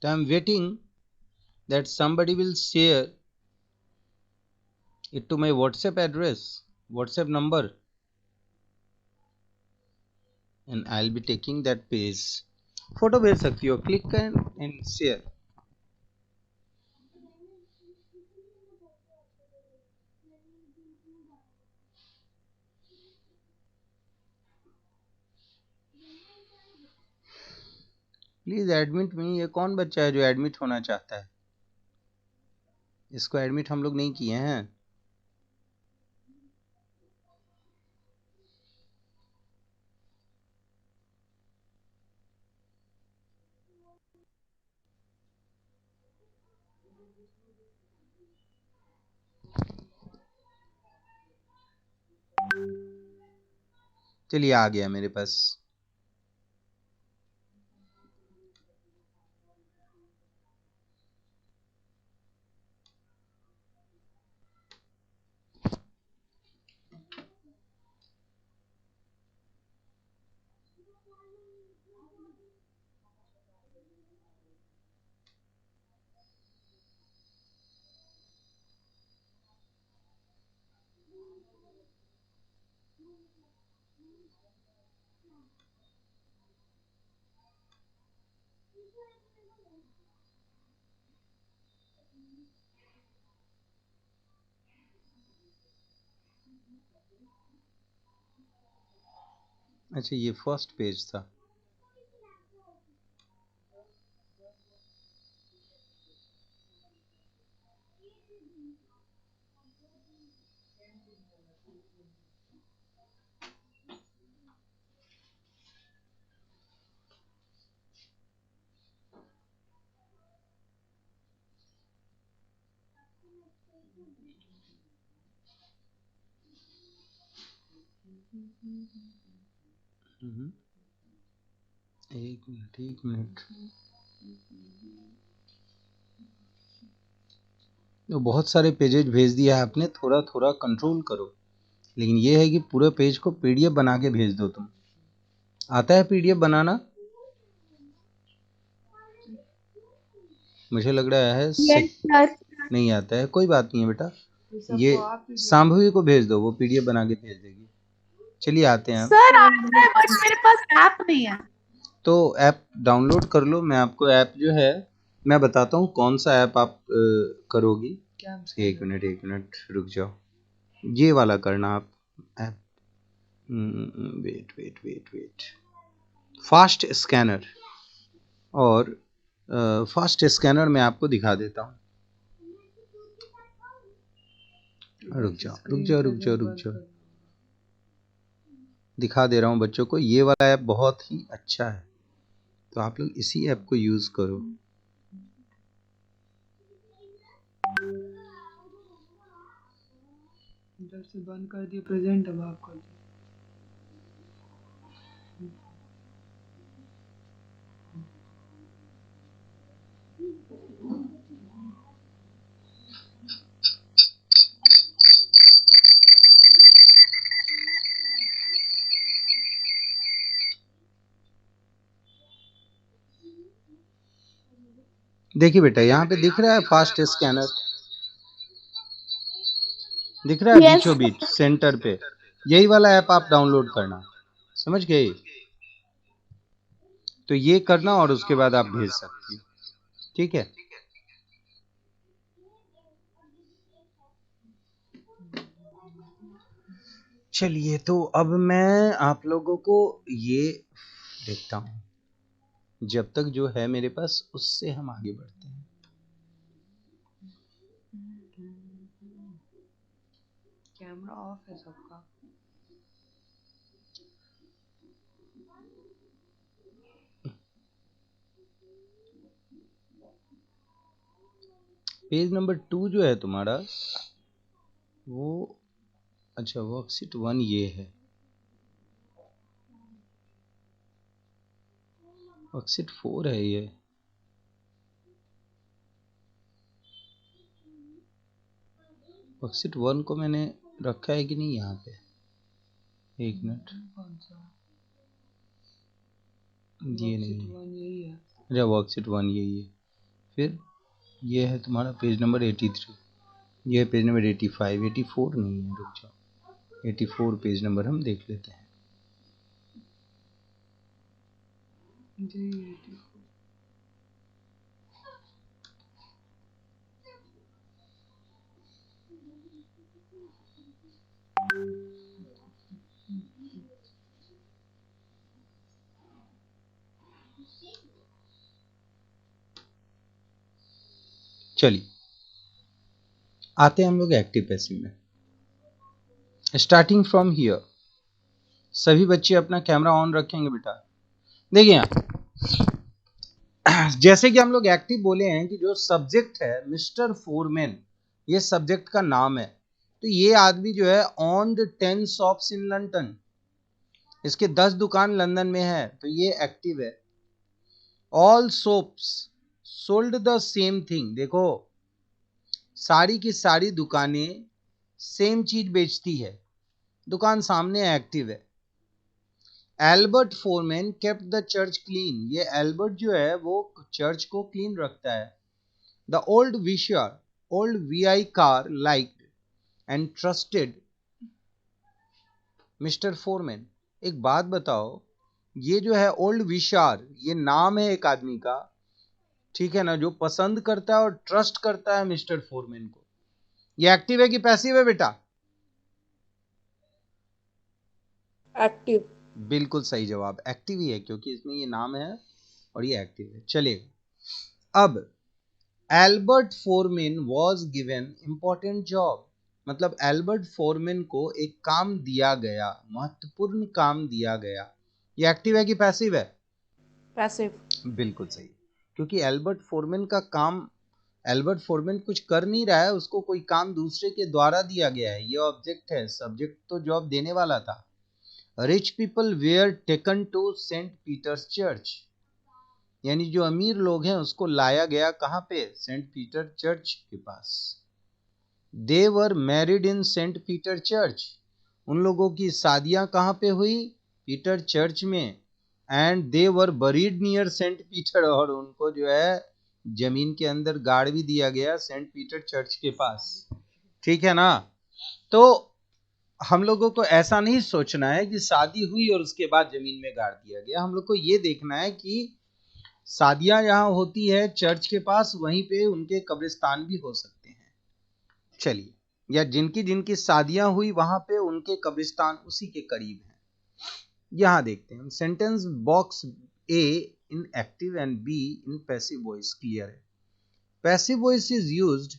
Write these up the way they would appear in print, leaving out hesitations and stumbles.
So I'm waiting that somebody will share it to my WhatsApp address, WhatsApp number, and I'll be taking that page. Photo भेज सकती हो, click and share. Please admit me. ये कौन बच्चा है जो admit होना चाहता है? इसको एडमिट हम लोग नहीं किए हैं. चलिए, आ गया मेरे पास. अच्छा, ये फर्स्ट पेज था. एक मिनट, एक मिनट. तो बहुत सारे पेजेज भेज दिया है आपने, थोड़ा थोड़ा कंट्रोल करो. लेकिन ये है कि पूरे पेज को पीडीएफ बना के भेज दो. तुम आता है पीडीएफ बनाना? मुझे लग रहा है नहीं आता है. कोई बात नहीं है बेटा, ये सांभवी को भेज दो, वो पीडीएफ बना के भेज देगी. चलिए, आते हैं. सर आता है बट मेरे पास ऐप नहीं है. तो ऐप डाउनलोड कर लो. मैं आपको ऐप जो है मैं बताता हूँ कौन सा ऐप आप करोगी. एक मिनट, एक मिनट रुक जाओ. ये वाला करना आप app. Wait wait wait wait. Fast scanner. और फास्ट स्कैनर मैं आपको दिखा देता हूँ. रुक जाओ, रुक जाओ, रुक जाओ, रुक जाओ. दिखा दे रहा हूँ बच्चों को. ये वाला ऐप बहुत ही अच्छा है, तो आप लोग इसी ऐप को यूज करो. इधर से बंद कर दिए, प्रेजेंट अब आप कर दिए. देखिए बेटा, यहाँ पे दिख रहा है फास्ट स्कैनर, दिख रहा है Yes. बीचों बीच सेंटर पे. यही वाला ऐप आप डाउनलोड करना. समझ गए? तो ये करना और उसके बाद आप भेज सकती हो. ठीक है. चलिए, तो अब मैं आप लोगों को ये देखता हूँ. जब तक जो है मेरे पास उससे हम आगे बढ़ते हैं. कैमरा ऑफ है सबका. पेज नंबर 2 जो है तुम्हारा, वो अच्छा वर्कशीट 1 ये है. वर्कशीट 4 है ये. वर्कशीट 1 को मैंने रखा है कि नहीं यहाँ पे? एक मिनट. कौन सा? ये नहीं, वन यही है. अच्छा वर्कशीट 1 यही है. फिर ये है तुम्हारा पेज नंबर 83, ये है पेज नंबर 85, 84 नहीं है, रुक जाओ, 84 पेज नंबर हम देख लेते हैं। जी चलिए आते हैं हम लोग एक्टिव पैसिव में। स्टार्टिंग फ्रॉम हियर, सभी बच्चे अपना कैमरा ऑन रखेंगे बेटा। देखिए यहाँ जैसे कि हम लोग एक्टिव बोले हैं कि जो सब्जेक्ट है मिस्टर फोरमैन, ये सब्जेक्ट का नाम है। तो ये आदमी जो है on the 10 shops in London, इसके 10 दुकान लंदन में है, तो ये एक्टिव है। All soaps sold the same thing, देखो सारी की सारी दुकानें सेम चीज बेचती है, दुकान सामने एक्टिव है। Albert foreman kept the church clean, ये एल्बर्ट जो है वो चर्च को क्लीन रखता है। The old विशर old VI car liked and trusted mister foreman. एक बात बताओ, ये जो है ओल्ड विशार, ये नाम है एक आदमी का, ठीक है ना, जो पसंद करता है और ट्रस्ट करता है मिस्टर फोरमैन को। ये एक्टिव है कि पैसिव है बेटा? एक्टिव। बिल्कुल सही जवाब, एक्टिव ही है, क्योंकि इसमें ये नाम है और ये एक्टिव है। चलिए अब Albert foreman was given important job, मतलब एल्बर्ट फोरमैन को एक काम दिया गया, महत्वपूर्ण काम दिया गया। ये एक्टिव है कि पैसिव है? पैसिव। बिल्कुल सही, क्योंकि एल्बर्ट फोरमैन का काम, एल्बर्ट फोरमैन कुछ कर नहीं रहा है, उसको कोई काम दूसरे के द्वारा दिया गया है, ये ऑब्जेक्ट है, सब्जेक्ट तो जॉब देने वाला था। Rich people were taken to Saint Peter's Church, यानी जो अमीर लोग हैं उसको लाया गया कहां पे? सेंट पीटर चर्च के पास। They were married in Saint Peter Church, उन लोगों की शादियां कहां पे हुई? पीटर चर्च में। And they were buried near Saint Peter, और उनको जो है जमीन के अंदर गाड़ भी दिया गया सेंट पीटर चर्च के पास, ठीक है ना। तो हम लोगों को ऐसा नहीं सोचना है कि शादी हुई और उसके बाद जमीन में गाड़ दिया गया, हम लोग को ये देखना है कि शादियां जहां होती है चर्च के पास, वहीं पे उनके कब्रिस्तान भी हो सकते हैं। चलिए, या जिनकी जिनकी शादियां हुई वहां पे उनके कब्रिस्तान उसी के करीब हैं। यहां देखते हैं sentence box A in active and B in passive voice clear है। Passive voice is used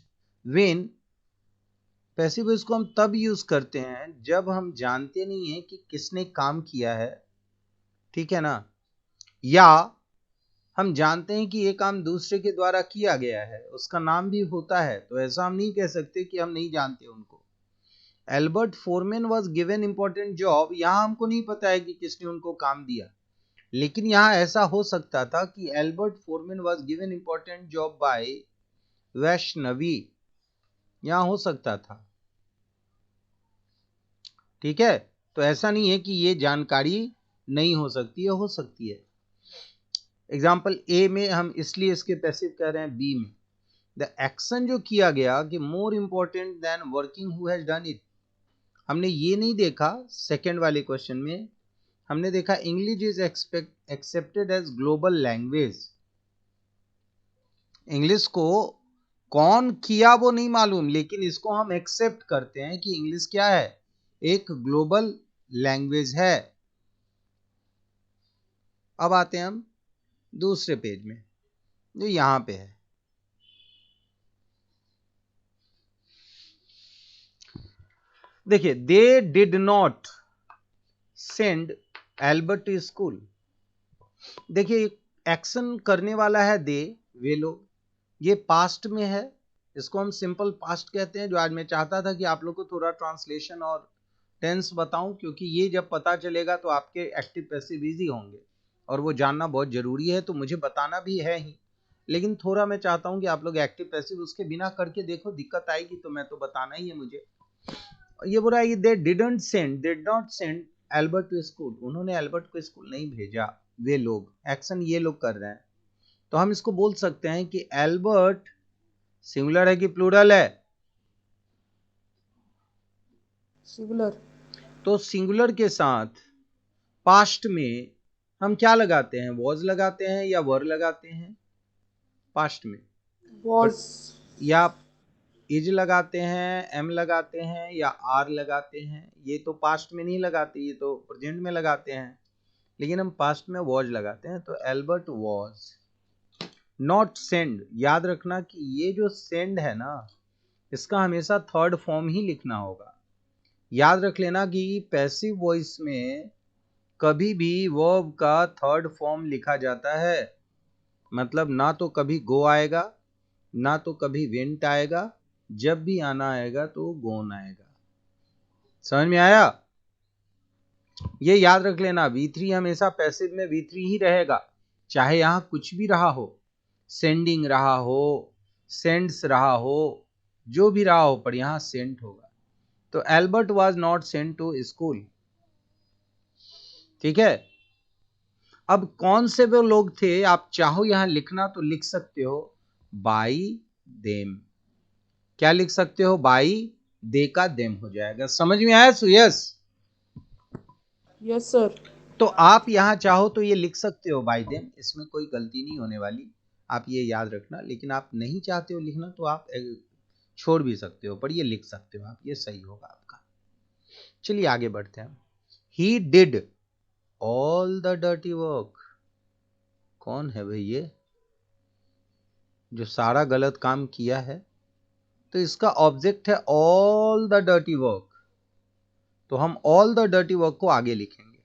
when, passive voice को हम तब यूज करते हैं जब हम जानते नहीं है कि किसने काम किया है, ठीक है ना, या हम जानते हैं कि ये काम दूसरे के द्वारा किया गया है, उसका नाम भी होता है, तो ऐसा हम नहीं कह सकते कि हम नहीं जानते उनको। Albert foreman was given important job, यहां हमको नहीं पता है कि किसने उनको काम दिया, लेकिन यहां ऐसा हो सकता था कि Albert foreman was given important job by Vaishnavi, यहां हो सकता था, ठीक है। तो ऐसा नहीं है कि ये जानकारी नहीं हो सकती है, हो सकती है। एग्जाम्पल ए में हम इसलिए इसके पैसिव कह रहे हैं, बी में द एक्शन जो किया गया कि more important than working who has done it, हमने ये नहीं देखा। सेकेंड वाले क्वेश्चन में हमने देखा English is accepted as global language, English को कौन किया वो नहीं मालूम, लेकिन इसको हम एक्सेप्ट करते हैं कि इंग्लिश क्या है? एक ग्लोबल लैंग्वेज है। अब आते हैं हम दूसरे पेज में जो यहां पे है। देखिए, they did not send Albert to school, देखिए एक्शन करने वाला है दे, वे लोग, ये पास्ट में है, इसको हम सिंपल पास्ट कहते हैं। जो आज मैं चाहता था कि आप लोग को थोड़ा ट्रांसलेशन और टेंस बताऊं, क्योंकि ये जब पता चलेगा तो आपके एक्टिव पैसिव इजी होंगे और वो जानना बहुत जरूरी है, तो मुझे बताना भी है ही, लेकिन थोड़ा मैं चाहता हूं कि आप लोग एक्टिव पैसिव उसके बिना करके देखो, दिक्कत आएगी तो मैं तो बताना ही है मुझे। ये बोला है कि they didn't send, did not send Albert to school, उन्होंने एल्बर्ट को स्कूल नहीं भेजा, वे लोग, एक्शन ये लोग कर रहे हैं। तो हम इसको बोल सकते हैं कि एल्बर्ट सिंगुलर है कि प्लूरल है? सिंगुलर। तो सिंगुलर के साथ पास्ट में हम क्या लगाते हैं? वॉज लगाते हैं या वर लगाते हैं? पास्ट में वॉज। या इज लगाते हैं, एम लगाते हैं या आर लगाते हैं? ये तो पास्ट में नहीं लगाते, ये तो प्रेजेंट में लगाते हैं, लेकिन हम पास्ट में वॉज लगाते हैं। तो एल्बर्ट वॉज नॉट सेंड। याद रखना कि ये जो सेंड है ना, इसका हमेशा थर्ड फॉर्म ही लिखना होगा। याद रख लेना कि पैसिव वॉइस में कभी भी वर्ब का थर्ड फॉर्म लिखा जाता है। मतलब ना तो कभी गो आएगा, ना तो कभी वेंट आएगा, जब भी आना आएगा तो गोन आएगा। समझ में आया? ये याद रख लेना, V3 हमेशा पैसिव में V3 ही रहेगा, चाहे यहां कुछ भी रहा हो, सेंडिंग रहा हो, सेंड्स रहा हो, जो भी रहा हो, पर यहां सेंट होगा। तो Albert was not sent to school. ठीक है। अब कौन से वो लोग थे, आप चाहो यहां लिखना तो लिख सकते हो बाई देम। क्या लिख सकते हो? बाई, दे का देम हो जाएगा। समझ में आया सुयस? Yes sir. तो आप यहां चाहो तो ये लिख सकते हो बाई देम, इसमें कोई गलती नहीं होने वाली, आप ये याद रखना। लेकिन आप नहीं चाहते हो लिखना तो आप छोड़ भी सकते हो, पर ये लिख सकते हो आप, ये सही होगा आपका। चलिए आगे बढ़ते हैं। He did all the dirty work. कौन है भाई ये जो सारा गलत काम किया है? तो इसका ऑब्जेक्ट है ऑल द डर्टी वर्क, तो हम ऑल द डर्टी वर्क को आगे लिखेंगे।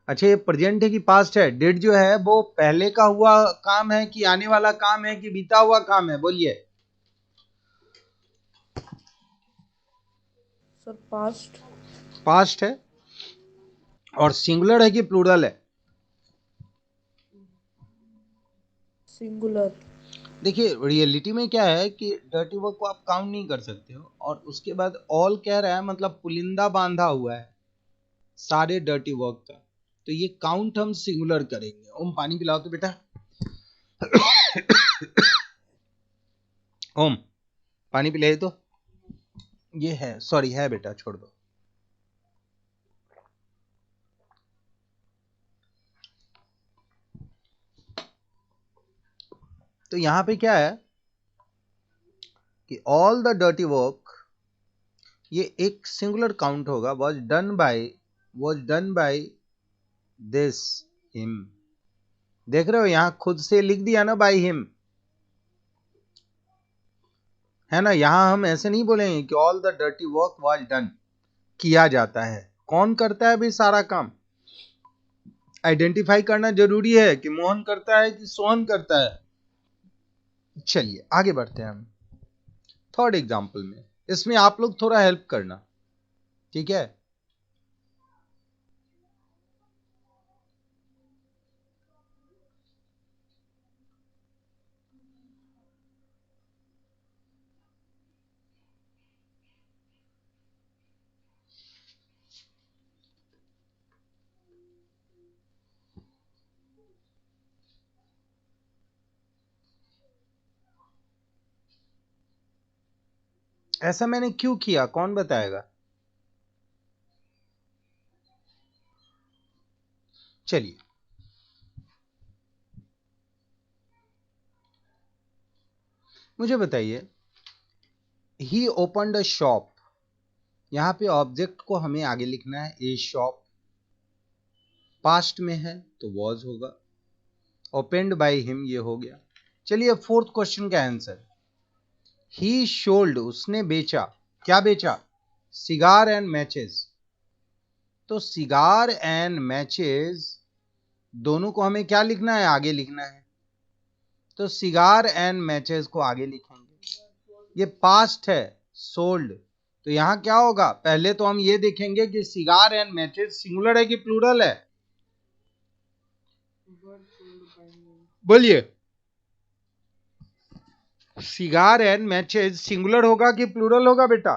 अच्छा, ये प्रेजेंट है कि पास्ट है? डिड जो है वो पहले का हुआ काम है कि आने वाला काम है कि बीता हुआ काम है? बोलिए। Sir past. पास्ट है। और सिंगुलर है कि प्लूरल है? सिंगुलर। देखिए रियलिटी में क्या है कि डर्टी वर्क को आप काउंट नहीं कर सकते हो, और उसके बाद ऑल कह रहा है, मतलब पुलिंदा बांधा हुआ है सारे डर्टी वर्क का, तो ये काउंट हम सिंगुलर करेंगे। ओम पानी पिलाओ तो बेटा। ओम पानी पिलाइए तो। ये है, सॉरी है बेटा, छोड़ दो। तो यहां पे क्या है कि ऑल द डर्टी वर्क, ये एक सिंगुलर काउंट होगा। Was done by this him. देख रहे हो, यहां खुद से लिख दिया ना बाय हिम, है ना? यहां हम ऐसे नहीं बोलेंगे कि all the dirty work was done. किया जाता है, कौन करता है भाई सारा काम? आइडेंटिफाई करना जरूरी है कि मोहन करता है कि सोहन करता है। चलिए आगे बढ़ते हैं हम थर्ड एग्जाम्पल में। इसमें आप लोग थोड़ा हेल्प करना, ठीक है? ऐसा मैंने क्यों किया, कौन बताएगा? चलिए, मुझे बताइए। ही ओपनड अ शॉप, यहां पे ऑब्जेक्ट को हमें आगे लिखना है। ए शॉप पास्ट में है तो वॉज होगा। ओपेंड बाय हिम ये हो गया। चलिए फोर्थ क्वेश्चन का आंसर। ही सोल्ड, उसने बेचा। क्या बेचा? Cigar and matches. तो सिगार एंड मैचेस दोनों को हमें क्या लिखना है? आगे लिखना है। तो सिगार एंड मैचेस को आगे लिखेंगे। ये पास्ट है, सोल्ड, तो यहां क्या होगा? पहले तो हम ये देखेंगे कि सिगार एंड मैचेस सिंगुलर है कि प्लूरल है? बोलिए। सिगार एंड मैचेस सिंगुलर होगा कि प्लूरल होगा बेटा?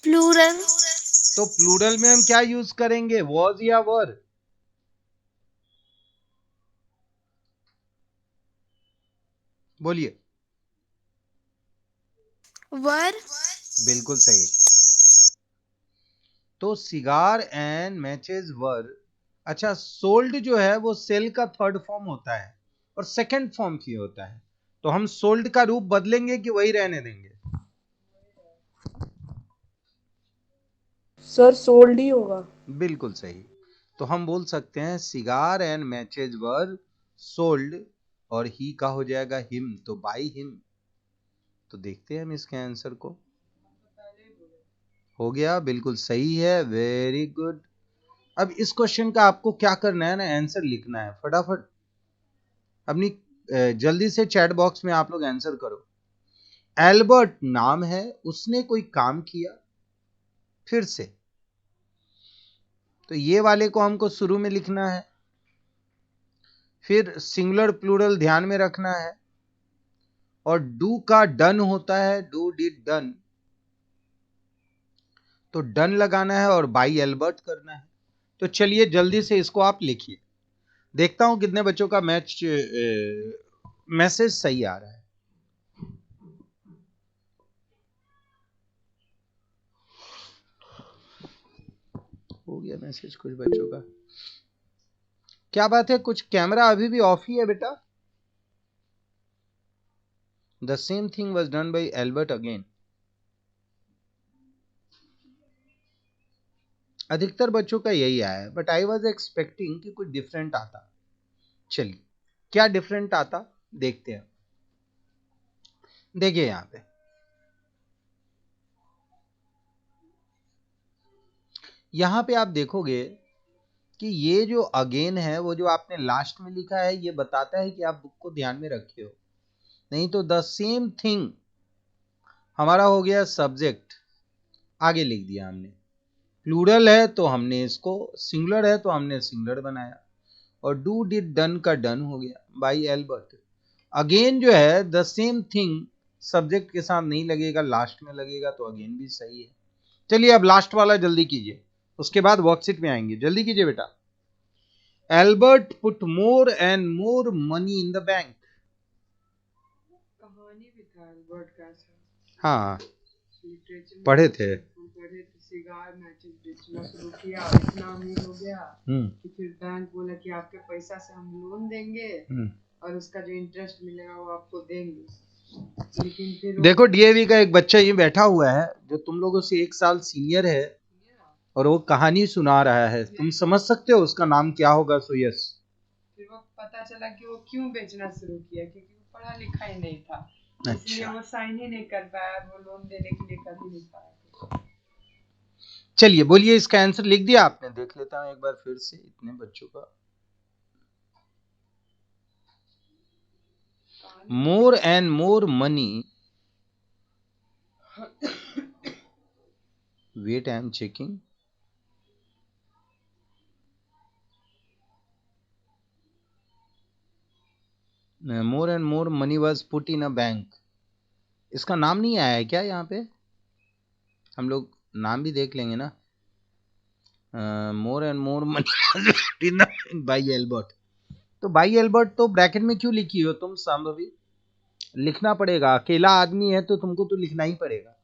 प्लूरल। तो प्लूरल में हम क्या यूज करेंगे? वॉज या वर? बोलिए। वर, बिल्कुल सही। तो सिगार एंड मैचेस वर, अच्छा सोल्ड जो है वो सेल का थर्ड फॉर्म होता है और सेकंड फॉर्म की होता है, तो हम सोल्ड का रूप बदलेंगे कि वही रहने देंगे? सर सोल्ड ही होगा। बिल्कुल सही। तो हम बोल सकते हैं cigar and matches were sold, और ही का हो जाएगा हिम, तो बाय हिम। तो देखते हैं हम इसके आंसर को। हो गया, बिल्कुल सही है, वेरी गुड। अब इस क्वेश्चन का आपको क्या करना है ना, आंसर लिखना है फटाफट अपनी जल्दी से चैट बॉक्स में आप लोग आंसर करो। एल्बर्ट नाम है, उसने कोई काम किया, फिर से, तो ये वाले को हमको शुरू में लिखना है, फिर सिंगुलर प्लूरल ध्यान में रखना है, और डू का डन होता है, डू डिड डन, तो डन लगाना है और बाई एल्बर्ट करना है। तो चलिए जल्दी से इसको आप लिखिए, देखता हूं कितने बच्चों का मैसेज सही आ रहा है। हो गया मैसेज कुछ बच्चों का। क्या बात है, कुछ कैमरा अभी भी ऑफ ही है बेटा? The same thing was done by Albert again. अधिकतर बच्चों का यही आया है, बट आई वॉज एक्सपेक्टिंग कि कुछ डिफरेंट आता। चलिए क्या डिफरेंट आता देखते हैं। देखिए यहां पे, यहां पे आप देखोगे कि ये जो अगेन है वो जो आपने लास्ट में लिखा है, ये बताता है कि आप बुक को ध्यान में रखे हो। नहीं तो द सेम थिंग हमारा हो गया सब्जेक्ट, आगे लिख दिया हमने। प्लूरल है तो हमने इसको, सिंगुलर है तो हमने सिंगुलर बनाया, और डू डिड डन का डन हो गया बाई एल्बर्ट। अगेन जो है द सेम थिंग सब्जेक्ट के साथ नहीं लगेगा, लास्ट में लगेगा, तो अगेन भी सही है। चलिए अब लास्ट वाला जल्दी कीजिए, उसके बाद वर्कशीट में आएंगे, जल्दी कीजिए बेटा। Albert put more and more money in the bank. कहानी भी था एल्बर्ट का सर, हाँ लिटरेचर में पढ़े थे। हम पढ़े थे। सिगार मैचेस बेचना शुरू किया, इतना अमीर हो गया कि फिर बैंक बोला कि आपके पैसा से हम लोन देंगे और उसका जो इंटरेस्ट मिलेगा वो आपको देंगे। लेकिन फिर देखो डीएवी का एक बच्चा ये बैठा हुआ है जो तुम लोगों से 1 साल सीनियर है, और वो कहानी सुना रहा है, तुम समझ सकते हो उसका नाम क्या होगा? सुयस। फिर वो पता चला कि वो क्यों बेचना शुरू किया, क्योंकि वो पढ़ा लिखा ही नहीं था, इसलिए अच्छा वो साइन ही नहीं कर पाया, वो लोन देने के लिए कर ही नहीं पाया। चलिए बोलिए, इसका आंसर लिख दिया आपने? देख लेता हूं एक बार फिर से इतने बच्चों का। More and more money, wait I am checking. More and more money was put in a bank. इसका नाम नहीं आया है क्या यहाँ पे? हम लोग नाम भी देख लेंगे ना। मोर and more money by Albert. तो बाई एल्बर्ट तो ब्रैकेट में क्यों लिखी हो तुम संभवी? लिखना पड़ेगा, अकेला आदमी है तो तुमको तो लिखना ही पड़ेगा।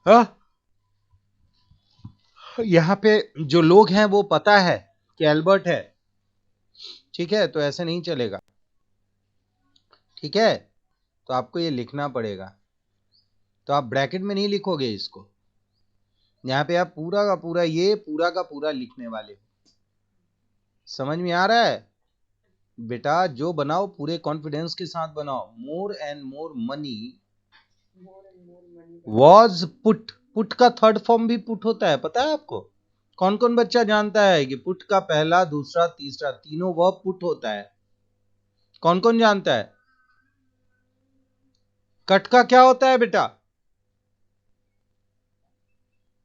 हाँ? यहाँ पे जो लोग हैं वो पता है कि एल्बर्ट है, ठीक है, तो ऐसे नहीं चलेगा, ठीक है, तो आपको ये लिखना पड़ेगा। तो आप ब्रैकेट में नहीं लिखोगे इसको, यहाँ पे आप पूरा का पूरा, ये पूरा का पूरा लिखने वाले हो। समझ में आ रहा है बेटा? जो बनाओ पूरे कॉन्फिडेंस के साथ बनाओ। मोर and more money was put, put का थर्ड फॉर्म भी पुट होता है, पता है आपको? कौन कौन बच्चा जानता है कि पुट का पहला दूसरा तीसरा तीनों वर्ब पुट होता है? कौन कौन जानता है? कट का क्या होता है बेटा?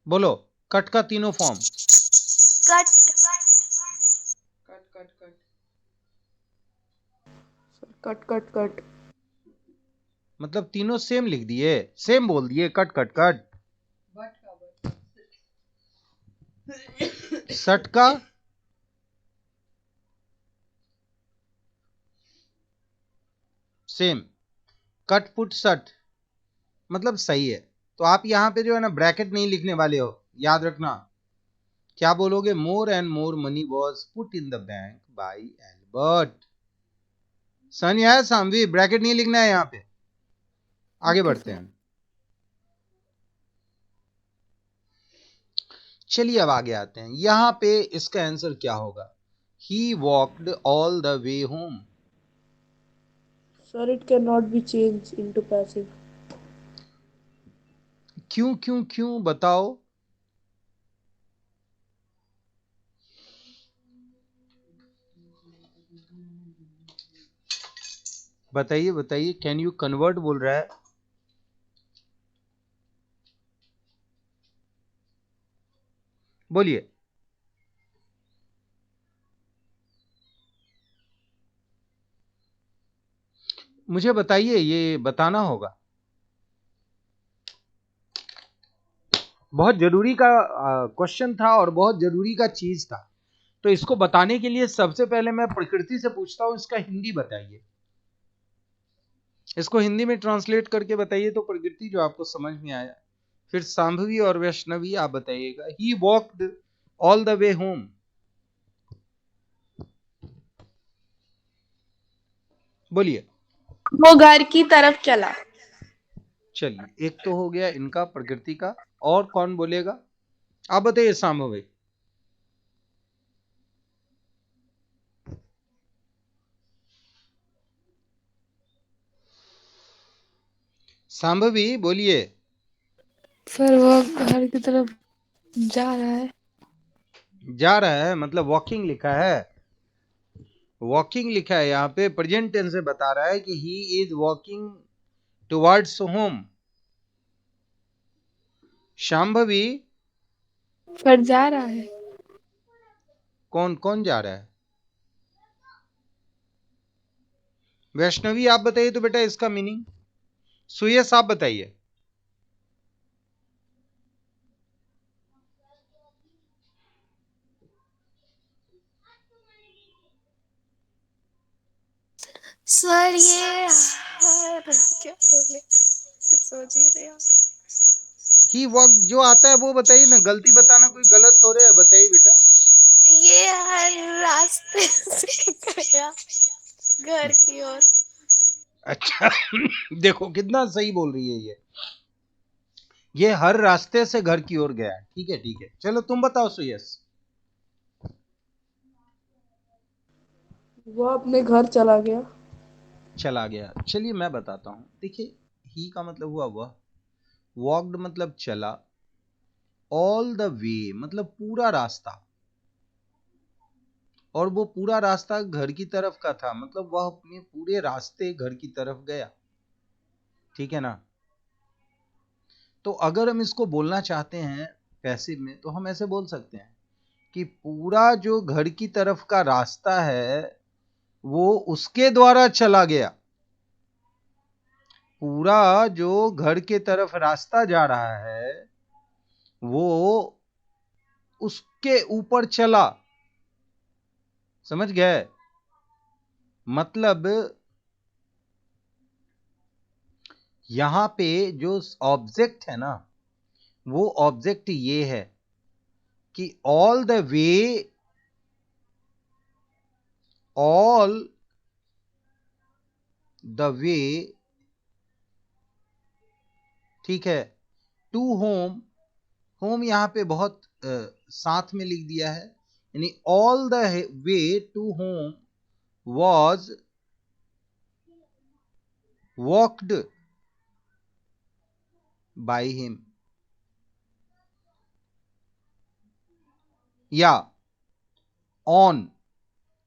बोलो, कट का तीनों form. Cut, cut cut cut cut cut cut, मतलब तीनों सेम लिख दिए, सेम बोल दिए, कट कट कट। बट का बट सट का, सेम। कट पुट सट मतलब सही है। तो आप यहां पे जो है ना ब्रैकेट नहीं लिखने वाले हो, याद रखना। क्या बोलोगे? More and more money was put in the bank by Albert. सन या सामवी, ब्रैकेट नहीं लिखना है यहां पे। आगे ओके बढ़ते सर। हैं। चलिए अब आगे आते हैं। यहां पे इसका आंसर क्या होगा? He walked all the way home. Sir it can not be change into passive. क्यों क्यों क्यों बताओ? बताइए बताइए। कैन यू कन्वर्ट बोल रहा है। बोलिए। मुझे बताइए, ये बताना होगा। बहुत जरूरी का क्वेश्चन था और बहुत जरूरी का चीज था। तो इसको बताने के लिए सबसे पहले मैं प्रकृति से पूछता हूं, इसका हिंदी बताइए। इसको हिंदी में ट्रांसलेट करके बताइए तो प्रकृति जो आपको समझ में आया। फिर सांभवी और वैष्णवी आप बताइएगा। He walked all the way home. बोलिए। वो घर की तरफ चला। चलिए, एक तो हो गया इनका, प्रकृति का। और कौन बोलेगा? आप बताइए सांभवी। सांभवी बोलिए। सर वो घर की तरफ जा रहा है। जा रहा है मतलब वॉकिंग लिखा है। वॉकिंग लिखा है यहाँ पे, प्रेजेंट टेंस से बता रहा है कि he is walking towards home. Shambhavi. Sir जा रहा है। कौन कौन जा रहा है? वैष्णवी आप बताइए तो बेटा इसका मीनिंग। सुयस आप बताइए। सर ये क्या बोले, कुछ सोच ही नहीं आ रहा। ही वॉक जो आता है वो बताइए ना, गलती बताना कोई गलत थोड़े है, बताइए बेटा। ये हर रास्ते से गया घर की ओर। अच्छा देखो कितना सही बोल रही है ये हर रास्ते से घर की ओर गया। ठीक है ठीक है, चलो तुम बताओ सुयस। वो अपने घर चला गया। चला गया। चलिए मैं बताता हूं। देखिए, ही का मतलब हुआ वह, वॉक्ड मतलब चला, ऑल द वे मतलब पूरा रास्ता, और वो पूरा रास्ता घर की तरफ का था, मतलब वह अपने पूरे रास्ते घर की तरफ गया। ठीक है ना? तो अगर हम इसको बोलना चाहते हैं पैसिव में तो हम ऐसे बोल सकते हैं कि पूरा जो घर की तरफ का रास्ता है वो उसके द्वारा चला गया। पूरा जो घर के तरफ रास्ता जा रहा है वो उसके ऊपर चला। समझ गए? मतलब यहां पे जो ऑब्जेक्ट है ना, वो ऑब्जेक्ट ये है कि all the way, all the वे, ठीक है, टू होम। होम यहां पे बहुत साथ में लिख दिया है, यानी all the way to home was walked by him. या on,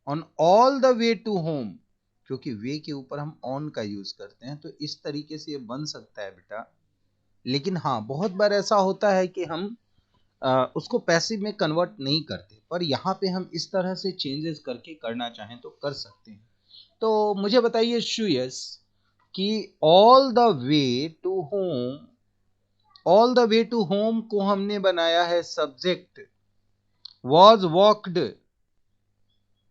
on all the way to home, क्योंकि वे के ऊपर हम ऑन का यूज करते हैं तो इस तरीके से ये बन सकता है बेटा। लेकिन हाँ, बहुत बार ऐसा होता है कि हम उसको पैसिव में कन्वर्ट नहीं करते, पर यहाँ पे हम इस तरह से चेंजेस करके करना चाहें तो कर सकते हैं। तो मुझे बताइए सुयस कि all the way to home, all the way to home को हमने बनाया है सब्जेक्ट, वॉज वॉक्ड,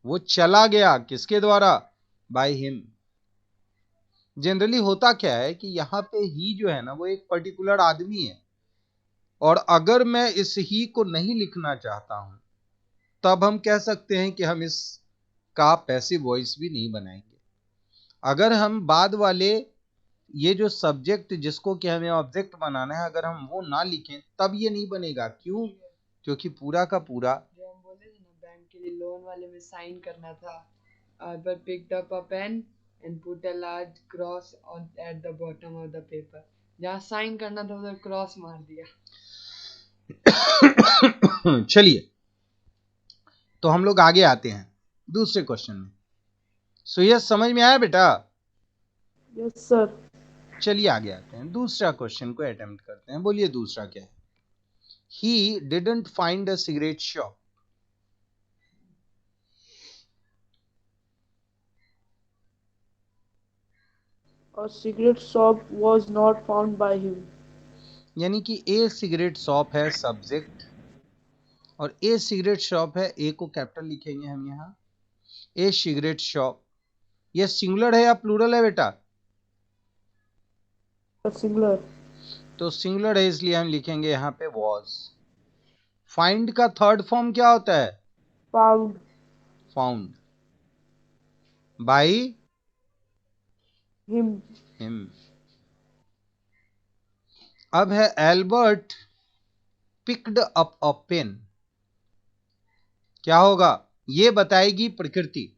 वो चला गया किसके द्वारा? By him. जनरली होता क्या है कि यहाँ पे ही जो है ना वो एक पर्टिकुलर आदमी है, और अगर मैं इस ही को नहीं लिखना चाहता हूं तब हम कह सकते हैं कि हम इसका पैसिव वॉइस भी नहीं बनाएंगे। अगर हम बाद वाले ये जो सब्जेक्ट जिसको कि हमें ऑब्जेक्ट बनाना है अगर हम वो ना लिखें तब ये नहीं बनेगा। क्यों? क्योंकि पूरा का पूरा जो हम बोले थे ना बैंक के लिए लोन वाले में साइन करना था, but picked up a pen and put a large cross on at the bottom of the paper. जहाँ साइन करना था उधर क्रॉस मार दिया। चलिए तो हम लोग आगे आते हैं दूसरे क्वेश्चन में। सो ये समझ में आया बेटा? Yes sir. चलिए आगे आते हैं, दूसरा क्वेश्चन को अटेम्प्ट करते हैं। बोलिए दूसरा क्या है? He didn't find a cigarette shop. A cigarette shop was not found by him. यानी कि ए सिगरेट शॉप है सब्जेक्ट और ए सिगरेट शॉप है, ए को कैपिटल लिखेंगे हम यहाँ, ए सिगरेट शॉप। ये सिंगुलर है या प्लूरल है बेटा? सिंगुलर। तो सिंगुलर है इसलिए हम लिखेंगे यहाँ पे वॉज। फाइंड का थर्ड फॉर्म क्या होता है? Found. Found by him. Him. अब है Albert picked up a pen. क्या होगा ये बताएगी प्रकृति।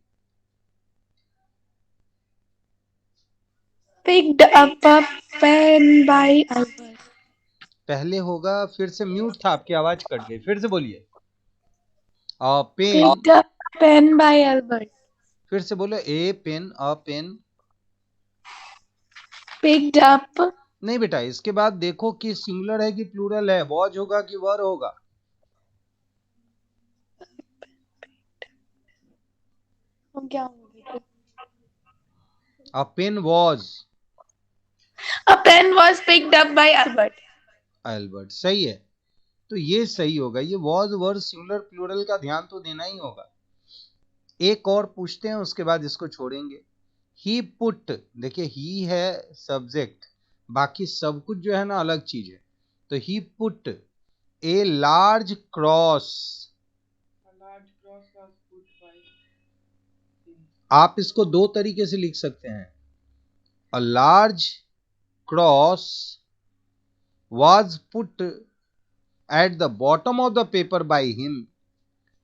Picked up a pen by Albert. पहले होगा, फिर से म्यूट था, आपकी आवाज कट गई, फिर से बोलिए। Pen. Picked up a pen by Albert. फिर से बोलो, a pen a pen. Picked up. नहीं बेटा, इसके बाद देखो कि सिंगुलर है कि प्लूरल है, वॉज होगा कि वर होगा। क्या होगा? A pen was. A pen was picked up by Albert. Albert सही है, तो ये सही होगा। ये वॉज वर सिंगुलर प्लूरल का ध्यान तो देना ही होगा। एक और पूछते हैं उसके बाद इसको छोड़ेंगे। ही पुट, देखिए ही है सब्जेक्ट, बाकी सब कुछ जो है ना अलग चीज है। तो ही पुट ए लार्ज क्रॉस। आप इसको दो तरीके से लिख सकते हैं। A large cross was put at the bottom of the paper by him,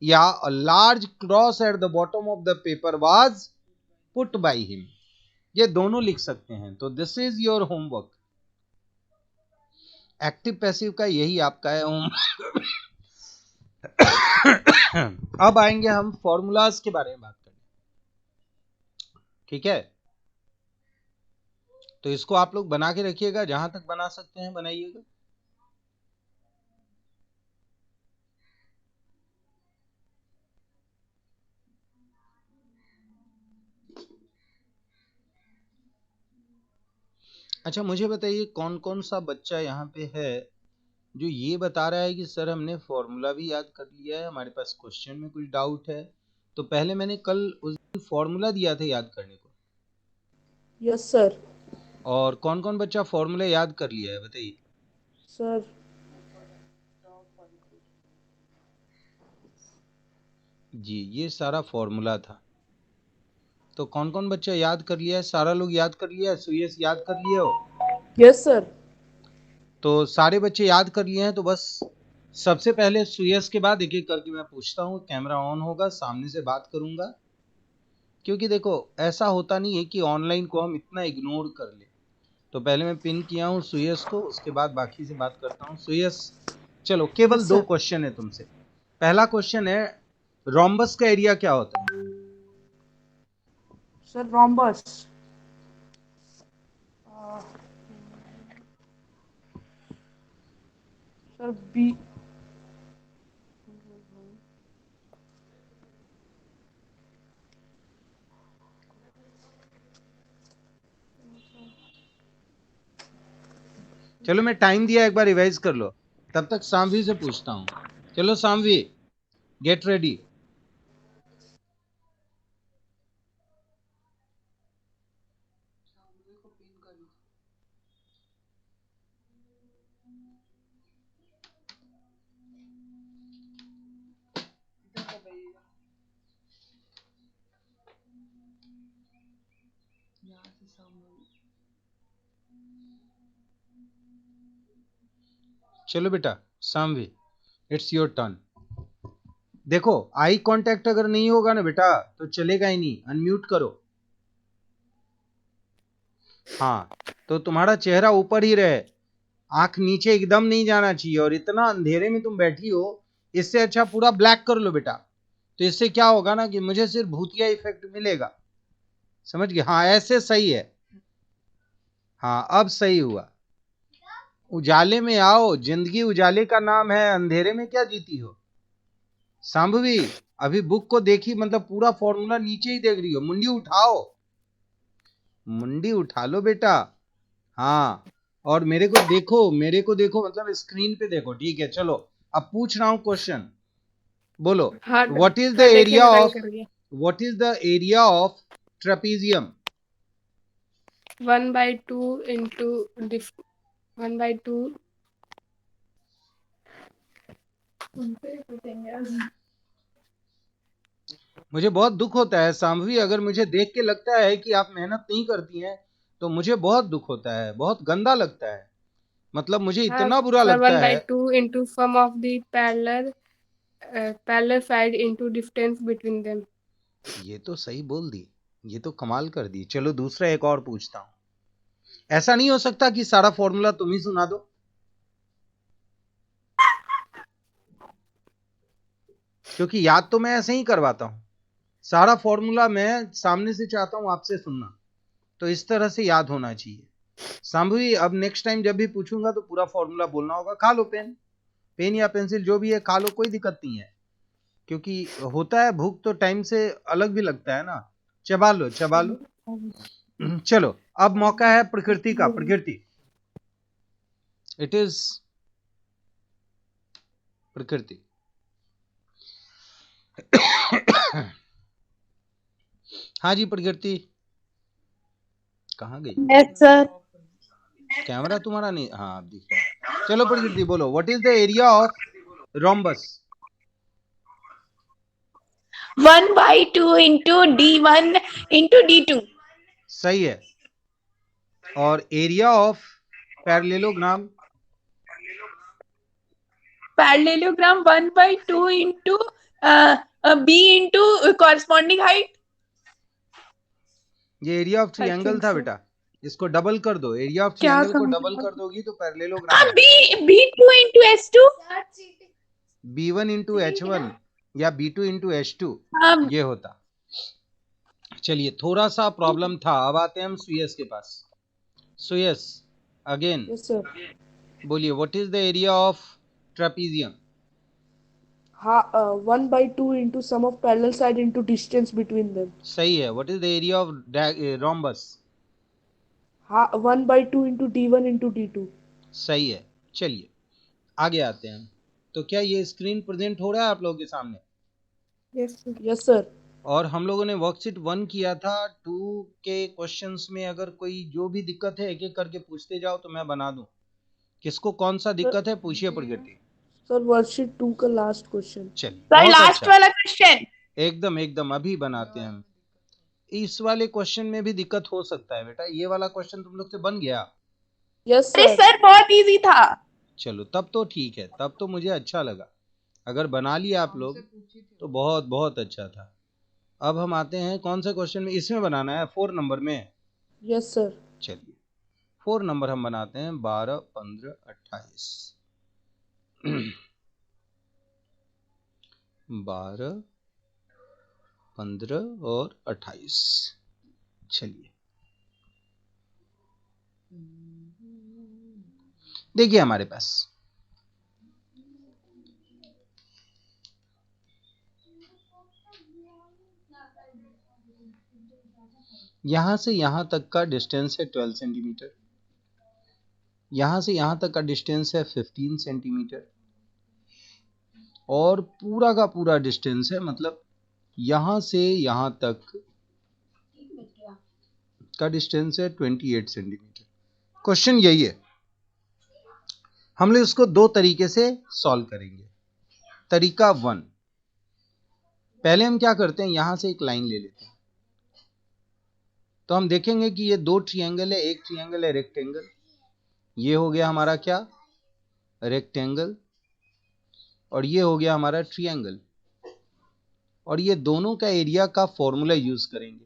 या a large cross at the bottom of the paper was put by him। ये दोनों लिख सकते हैं। तो this is your homework. Active passive का यही आपका है होमवर्क। अब आएंगे हम फॉर्मूलाज के बारे में बात करने। ठीक है, तो इसको आप लोग बना के रखिएगा, जहां तक बना सकते हैं बनाइएगा। अच्छा मुझे बताइए कौन कौन सा बच्चा यहाँ पे है जो ये बता रहा है कि सर हमने फॉर्मूला भी याद कर लिया है, हमारे पास क्वेश्चन में कुछ डाउट है। तो पहले मैंने कल उस दिन फॉर्मूला दिया था याद करने को। Yes sir. और कौन कौन बच्चा फॉर्मूला याद कर लिया है बताइए। सर जी ये सारा फॉर्मूला था। तो कौन कौन बच्चा याद कर लिया है? सारा लोग याद कर लिया है? सुयस याद कर लिया हो? Yes sir. तो सारे बच्चे याद कर लिए हैं। तो बस सबसे पहले सुयस के बाद एक एक करके मैं पूछता हूँ। कैमरा ऑन होगा, सामने से बात करूंगा, क्योंकि देखो ऐसा होता नहीं है कि ऑनलाइन को हम इतना इग्नोर कर ले। तो पहले मैं पिन किया हूँ सुयस को, उसके बाद बाकी से बात करता हूँ। सुयस चलो, केवल Yes, दो sir. क्वेश्चन है तुमसे। पहला क्वेश्चन है, रोम्बस का एरिया क्या होता है? Sir rhombus sir B. चलो मैं टाइम दिया, एक बार रिवाइज कर लो, तब तक सामवी से पूछता हूँ। चलो सामवी, गेट रेडी। चलो बेटा सामवी, इट्स योर टर्न। देखो आई कांटेक्ट अगर नहीं होगा ना बेटा तो चलेगा ही नहीं, अनम्यूट करो। हाँ, तो तुम्हारा चेहरा ऊपर ही रहे, आंख नीचे एकदम नहीं जाना चाहिए। और इतना अंधेरे में तुम बैठी हो, इससे अच्छा पूरा ब्लैक कर लो बेटा। तो इससे क्या होगा ना कि मुझे सिर्फ भूतिया इफेक्ट मिलेगा, समझ गए? हाँ ऐसे सही है। हाँ अब सही हुआ। उजाले में आओ, जिंदगी उजाले का नाम है, अंधेरे में क्या जीती हो। सांभवी अभी बुक को देखी, मतलब पूरा फॉर्मूला नीचे ही देख रही हो, मुंडी उठाओ, मुंडी उठा लो बेटा। हाँ और मेरे को देखो, मेरे को देखो, मतलब स्क्रीन पे देखो, ठीक है? चलो अब पूछ रहा हूं क्वेश्चन, बोलो। हाँ व्हाट इज द हाँ, देखे एरिया मैं ऑफ, कर लिया। What is the area of trapezium? 1/2 into 1/2 मुझे बहुत दुख होता है सांभवी, अगर मुझे देख के लगता है कि आप मेहनत नहीं करती हैं तो मुझे बहुत दुख होता है, बहुत गंदा लगता है, मतलब मुझे हाँ इतना बुरा सर, लगता है। 1/2 into sum of the parallel side into distance between them। ये तो सही बोल दी, ये तो कमाल कर दी। चलो दूसरा एक और पूछता हूं। ऐसा नहीं हो सकता कि सारा फॉर्मूला तुम ही सुना दो, क्योंकि याद तो मैं ऐसे ही करवाता हूं, सारा फॉर्मूला मैं सामने से चाहता हूं आपसे सुनना, तो इस तरह से याद होना चाहिए। सांभवी अब नेक्स्ट टाइम जब भी पूछूंगा तो पूरा फॉर्मूला बोलना होगा। खा लो पेन, पेन या पेंसिल जो भी है खा लो, कोई दिक्कत नहीं है, क्योंकि होता है भूख तो टाइम से अलग भी लगता है ना। चबा लो चबा लो। चलो अब मौका है प्रकृति का। प्रकृति, इट इज प्रकृति। हाँ जी प्रकृति, कहाँ गई? Yes, sir. कैमरा तुम्हारा नहीं, हाँ अब दिख रहा है। चलो प्रकृति बोलो, what is the area of rhombus? 1/2 into D1 into D2. सही है। और area of parallelogram? Parallelogram 1/2 into B into corresponding height. ये area of I triangle think था so। बेटा, इसको डबल कर दो, एरिया ऑफ क्या ट्रायंगल को करूं? डबल कर दोगी तो पैरेललोग्राम B आएगा। B2 into S2. B1 into H1 या B2 इंटू H2 um, ये होता। चलिए थोड़ा सा प्रॉब्लम था, अब आते हैं हम सुयस के पास। सुयस अगेन Yes, sir. बोलिए, what is the area of trapezium? 1/2 into sum of parallel side into distance between them. सही है। What is the area of rhombus? 1/2 into D1 into D2. सही है। चलिए आगे आते हैं। तो क्या ये स्क्रीन प्रेजेंट हो रहा है आप लोगों के सामने? Yes sir। Yes, sir. और हम लोगों ने वर्कशीट 1 किया था, 2 के क्वेश्चंस में अगर कोई जो भी दिक्कत है एक एक करके पूछते जाओ तो मैं बना दूं। किसको कौन सा दिक्कत है पूछिए प्रकृति। Sir, worksheet 2 का last question. चलिए Sir, बहुत last अच्छा, वाला question. एकदम एकदम अभी बनाते हैं हम। इस वाले क्वेश्चन में भी दिक्कत हो सकता है बेटा, ये वाला क्वेश्चन तुम लोग से बन गया? Yes, sir. अरे सर बहुत इजी था। चलो तब तो ठीक है, तब तो मुझे अच्छा लगा, अगर बना लिया आप लोग तो बहुत बहुत अच्छा था। अब हम आते हैं कौन सा क्वेश्चन में, इसमें बनाना है 4 नंबर में। Yes, sir. चलिए 4 नंबर हम बनाते हैं, 12, 15, 28। 12, 15 और 28। चलिए देखिए हमारे पास यहां से यहां तक का डिस्टेंस है 12 सेंटीमीटर, यहां से यहां तक का डिस्टेंस है 15 सेंटीमीटर, और पूरा का पूरा डिस्टेंस है, मतलब यहां से यहां तक का डिस्टेंस है 28 सेंटीमीटर। क्वेश्चन यही है, हम लोग इसको 2 तरीके से सॉल्व करेंगे। तरीका 1, पहले हम क्या करते हैं, यहां से एक लाइन ले लेते हैं, तो हम देखेंगे कि ये दो ट्रायंगल है, एक ट्रायंगल है रेक्टेंगल, ये हो गया हमारा क्या रेक्टेंगल, और ये हो गया हमारा ट्रायंगल, और ये दोनों का एरिया का फॉर्मूला यूज करेंगे।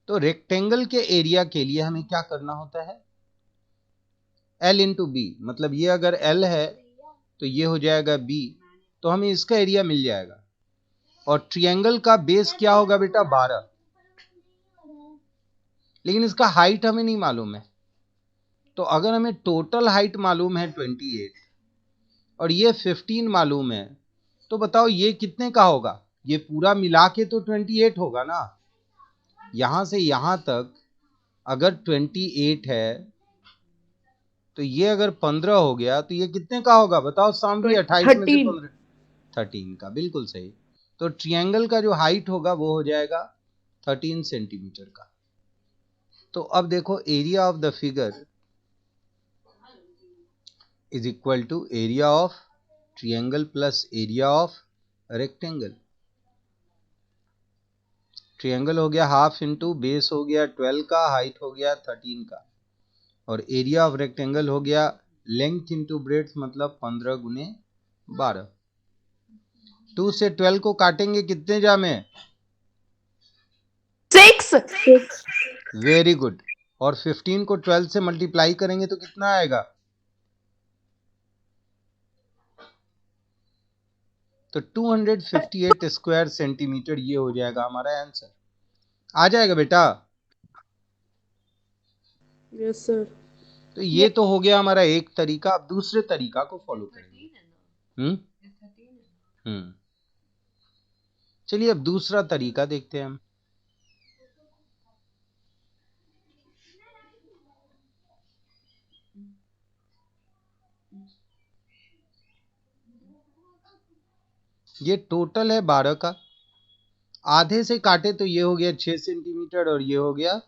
तो रेक्टेंगल के एरिया के लिए हमें क्या करना होता है, L इंटू बी, मतलब ये अगर L है तो ये हो जाएगा B, तो हमें इसका एरिया मिल जाएगा। और ट्रायंगल का बेस क्या होगा बेटा 12, लेकिन इसका हाइट हमें नहीं मालूम है। तो अगर हमें टोटल हाइट मालूम है 28 और ये 15 मालूम है, तो बताओ ये कितने का होगा, ये पूरा मिला के तो 28 होगा ना। यहां से यहां तक अगर 28 है तो ये अगर 15 हो गया तो ये कितने का होगा बताओ सामने, 28 में से 15, 13 का, बिल्कुल सही। तो ट्रायंगल का जो हाइट होगा वो हो जाएगा 13 सेंटीमीटर का। तो अब देखो area of the figure is equal to area of triangle plus area of rectangle. Triangle हो गया हाफ इंटू बेस हो गया 12 का, हाइट हो गया 13 का, और एरिया ऑफ रेक्टेंगल हो गया लेंथ इंटू ब्रेड्थ, मतलब 15 गुने 12। 2 से 12 को काटेंगे कितने जा में 6। Very good. और 15 को 12 से मल्टीप्लाई करेंगे तो कितना आएगा, तो 258 स्क्वायर सेंटीमीटर, ये हो जाएगा हमारा आंसर। आ जाएगा बेटा। Yes sir. तो ये तो हो गया हमारा एक तरीका। अब दूसरे तरीका को फॉलो करेंगे। चलिए अब दूसरा तरीका देखते हैं हम। ये टोटल है 12 का, आधे से काटे तो ये हो गया 6 सेंटीमीटर और ये हो गया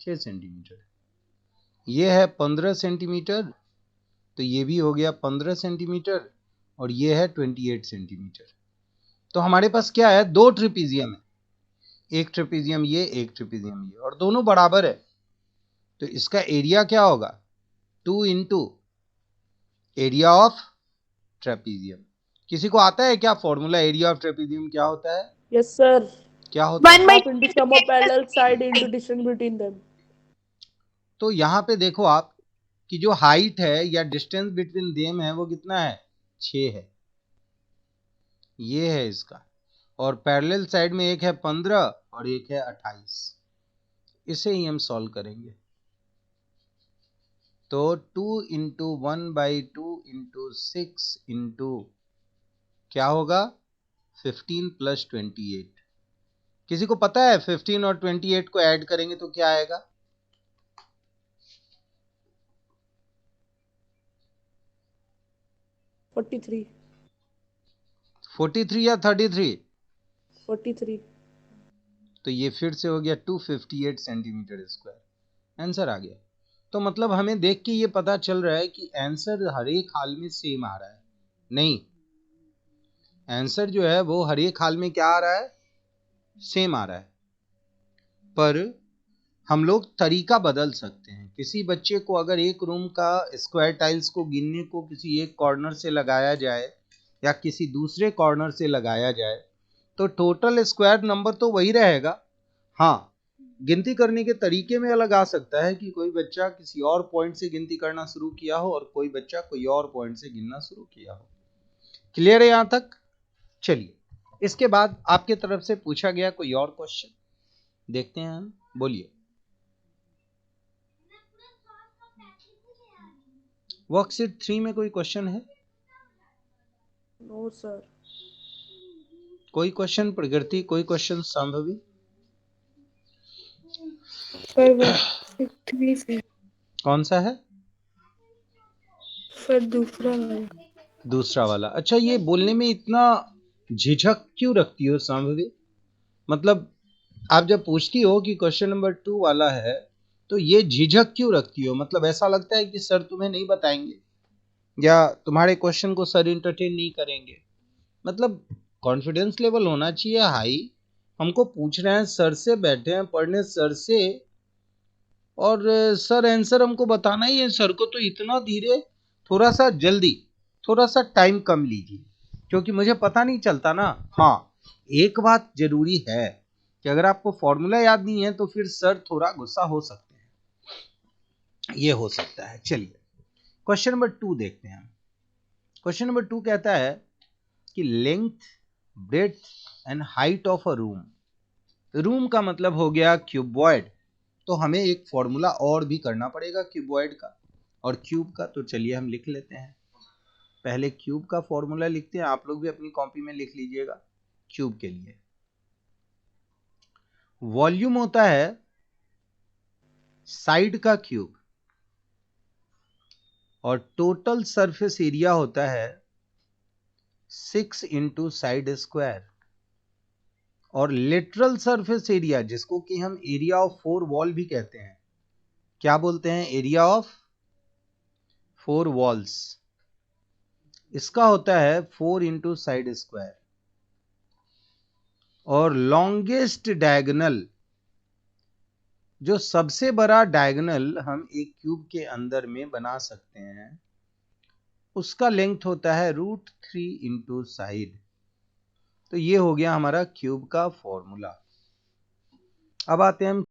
6 सेंटीमीटर। ये है 15 सेंटीमीटर, तो ये भी हो गया 15 सेंटीमीटर, और ये है 28 सेंटीमीटर। तो हमारे पास क्या है, दो ट्रेपीजियम है, एक ट्रेपीजियम ये, एक ट्रेपीजियम ये, और दोनों बराबर है। तो इसका एरिया क्या होगा 2 इंटू एरिया ऑफ ट्रेपीजियम। किसी को आता है क्या फॉर्मूला, एरिया ऑफ ट्रेपीजियम क्या होता है? Yes sir. क्या होता है? Half into sum of parallel side into distance between them. तो यहां पे देखो आप कि जो हाइट है या डिस्टेंस बिटवीन देम है वो कितना है, 6 है, ये है इसका। और पैरेलल साइड में एक है 15 और एक है 28। इसे ही हम सॉल्व करेंगे। तो 2 इंटू 1/2 इंटू 6 इंटू क्या होगा 15 प्लस 28। किसी को पता है 15 और 28 को ऐड करेंगे तो क्या आएगा? 43। 43 या 33? 43। तो ये फिर से हो गया 258 सेंटीमीटर स्क्वायर, आंसर आ गया। तो मतलब हमें देख के ये पता चल रहा है कि आंसर हर एक हाल में सेम आ रहा है। नहीं, आंसर जो है वो हर एक हाल में क्या आ रहा है, सेम आ रहा है। पर हम लोग तरीका बदल सकते हैं। किसी बच्चे को अगर एक रूम का स्क्वायर टाइल्स को गिनने को किसी एक कॉर्नर से लगाया जाए या किसी दूसरे कॉर्नर से लगाया जाए तो टोटल स्क्वायर नंबर तो वही रहेगा। हाँ, गिनती करने के तरीके में अलग आ सकता है कि कोई बच्चा किसी और पॉइंट से गिनती करना शुरू किया हो और कोई बच्चा कोई और पॉइंट से गिनना शुरू किया हो। क्लियर है यहां तक? चलिए इसके बाद आपके तरफ से पूछा गया कोई और क्वेश्चन देखते हैं हम, बोलिए। वर्कशीट 3 में कोई क्वेश्चन है? No sir. कोई क्वेश्चन प्रकृति, कोई क्वेश्चन संभवी? सर वर्कशीट 3 से कौन सा है? सर दूसरा वाला। दूसरा वाला। अच्छा, ये बोलने में इतना झिझक क्यों रखती हो संभवी? मतलब आप जब पूछती हो कि क्वेश्चन नंबर 2 वाला है तो ये झिझक क्यों रखती हो? मतलब ऐसा लगता है कि सर तुम्हें नहीं बताएंगे या तुम्हारे क्वेश्चन को सर इंटरटेन नहीं करेंगे। मतलब कॉन्फिडेंस लेवल होना चाहिए हाई। हमको पूछ रहे हैं, सर से बैठे हैं पढ़ने, सर से और सर आंसर हमको बताना ही है, सर को तो इतना धीरे, थोड़ा सा जल्दी, थोड़ा सा टाइम कम लीजिए, क्योंकि मुझे पता नहीं चलता ना। हाँ, एक बात जरूरी है कि अगर आपको फॉर्मूला याद नहीं है तो फिर सर थोड़ा गुस्सा हो सकते हैं, ये हो सकता है। चलिए क्वेश्चन नंबर 2 देखते हैं। क्वेश्चन नंबर 2 कहता है कि length, breadth and height of a room. Room का मतलब हो गया क्यूबॉइड, तो हमें एक फॉर्मूला और भी करना पड़ेगा क्यूबॉइड का और क्यूब का। तो चलिए हम लिख लेते हैं। पहले क्यूब का फॉर्मूला लिखते हैं, आप लोग भी अपनी कॉपी में लिख लीजिएगा। क्यूब के लिए वॉल्यूम होता है साइड का क्यूब और टोटल सरफेस एरिया होता है 6 इंटू साइड स्क्वायर। और लेटरल सरफेस एरिया, जिसको कि हम एरिया ऑफ 4 वॉल भी कहते हैं, क्या बोलते हैं? एरिया ऑफ 4 वॉल्स, इसका होता है 4 इंटू साइड स्क्वायर। और लॉन्गेस्ट डायगोनल, जो सबसे बड़ा डायगोनल हम एक क्यूब के अंदर में बना सकते हैं, उसका लेंथ होता है √3 इंटू साइड। तो ये हो गया हमारा क्यूब का फॉर्मूला। अब आते हैं हम